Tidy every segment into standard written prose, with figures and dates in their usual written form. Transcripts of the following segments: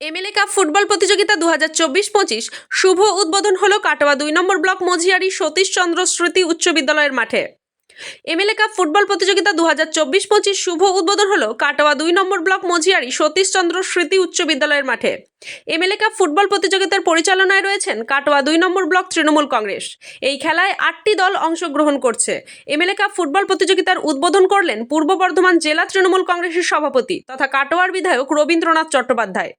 MLA cup football প্রতিযোগিতা 2024-25 শুভ উদ্বোধন হলো কাটোয়া 2 নম্বর ব্লক মজিয়ারি সতীশচন্দ্র স্মৃতি উচ্চ বিদ্যালয়ের মাঠে। এমএলএ কাপ ফুটবল প্রতিযোগিতা 2024-25 শুভ উদ্বোধন হলো কাটোয়া 2 নম্বর ব্লক মজিয়ারি সতীশচন্দ্র স্মৃতি উচ্চ বিদ্যালয়ের মাঠে। এমএলএ কাপ ফুটবল প্রতিযোগিতার পরিচালনায় রয়েছেন কাটোয়া 2 নম্বর ব্লক তৃণমূল কংগ্রেস। এই খেলায় 8টি দল অংশগ্রহণ করছে। এমএলএ কাপ ফুটবল প্রতিযোগিতার উদ্বোধন করলেন পূর্ব বর্ধমান জেলা তৃণমূল কংগ্রেসের সভাপতি তথা কাটোয়ার বিধায়ক রবীন্দ্রনাথ চট্টোপাধ্যায়।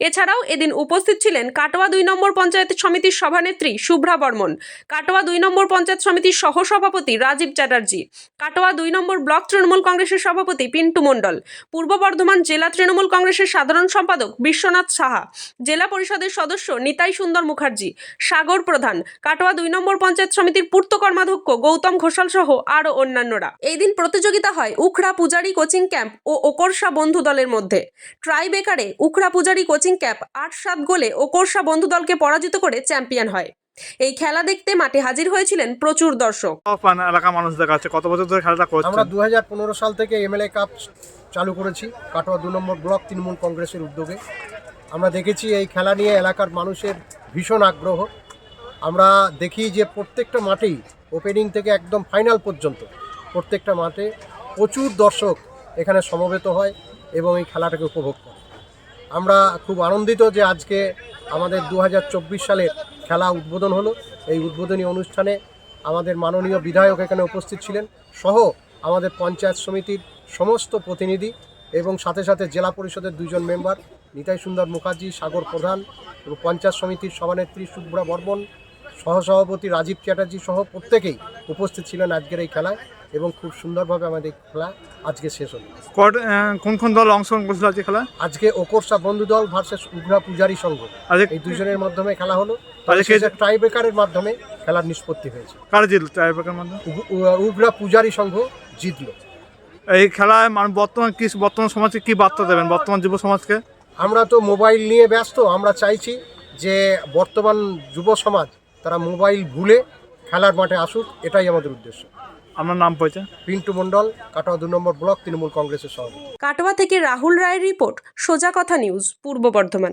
এছাড়াও এদিন উপস্থিত ছিলেন কাটোয়া 2 নম্বর পঞ্চায়েত সমিতির সভানেত্রী শুভ্রা বর্মন, কাটোয়া 2 নম্বর পঞ্চায়েত সমিতির সহসভাপতি রাজীব চ্যাটার্জি, কাটোয়া 2 নম্বর ব্লক তৃণমূল কংগ্রেসের সভাপতি পিন্টু মণ্ডল, পূর্ব বর্ধমান জেলা তৃণমূল কংগ্রেসের সাধারণ সম্পাদক বিশ্বনাথ সাহা, জেলা পরিষদের সদস্য নিতাই সুন্দর মুখার্জি, সাগর প্রধান, কাটোয়া 2 নম্বর পঞ্চায়েত সমিতির পূর্ত কর্মাধ্যক্ষ গৌতম ঘোষাল সহ আরও অন্যান্যরা। এই দিন প্রতিযোগিতা হয় উখড়া পূজারি কোচিং ক্যাম্প ও ওকরসা বন্ধু দলের মধ্যে। ট্রাই বেকারে উখড়া পূজারি কোচিং ক্যাম্প 8-7 গোলে ওকরসা বন্ধু দলকে পরাজিত করে চ্যাম্পিয়ন হয়। এই খেলা দেখতে মাঠে হাজির হয়েছিলেন প্রচুর দর্শক। এলাকা মানুষদের কাছে কত বছর ধরে খেলাটা করছেন? আমরা 2015 সাল থেকে এমএলএ কাপ চালু করেছি কাটোয়া 2 নম্বর ব্লক তৃণমূল কংগ্রেসের উদ্যোগে। আমরা দেখেছি এই খেলা নিয়ে এলাকার মানুষের ভীষণ আগ্রহ। আমরা দেখি যে প্রত্যেকটা মাঠেই ওপেনিং থেকে একদম ফাইনাল পর্যন্ত প্রত্যেকটা মাঠে প্রচুর দর্শক এখানে সমবেত হয় এবং এই খেলাটাকে উপভোগ করে। আমরা খুব আনন্দিত যে আজকে আমাদের 2024 সালের খেলা উদ্বোধন হলো। এই উদ্বোধনী অনুষ্ঠানে আমাদের মাননীয় বিধায়ক এখানে উপস্থিত ছিলেন, সহ আমাদের পঞ্চায়েত সমিতির সমস্ত প্রতিনিধি এবং সাথে সাথে জেলা পরিষদের 2 জন মেম্বার নিতাই সুন্দর মুখার্জি, সাগর প্রধান এবং পঞ্চায়েত সমিতির সভানেত্রী শুভ্রা বর্মন, সহসভাপতি রাজীব চ্যাটার্জি সহ প্রত্যেকেই উপস্থিত ছিলেন আজকের এই খেলায় এবং খুব সুন্দরভাবে আমাদের খেলা আজকে শেষ হলো। কোন কোন দল অংশগ্রহণ করেছিল আজকে খেলা? আজকে ওকরসা বন্ধু দল ভার্সেস উখড়া পূজারি সংঘ, এই দুজনের মাধ্যমে খেলা হলো। ট্রাই ব্রেকারের মাধ্যমে খেলার নিষ্পত্তি হয়েছে। কারা জিতল ট্রাই ব্রেকারের মাধ্যমে? উখড়া পূজারি সংঘ জিতল। এই খেলায় বর্তমান সমাজকে কি বার্তা দেবেন, বর্তমান যুব সমাজকে? আমরা তো মোবাইল নিয়ে ব্যস্ত, আমরা চাইছি যে বর্তমান যুব সমাজ তারা মোবাইল ভুলে খেলার মাঠে আসুক, এটাই আমাদের উদ্দেশ্য। আমার নাম পড়ছে পিন্টু মণ্ডল, কাটোয়া 2 নম্বর ব্লক তৃণমূল কংগ্রেসের সভাপতি। কাটোয়া থেকে রাহুল রায়ের রিপোর্ট, সোজা কথা নিউজ, পূর্ব বর্ধমান।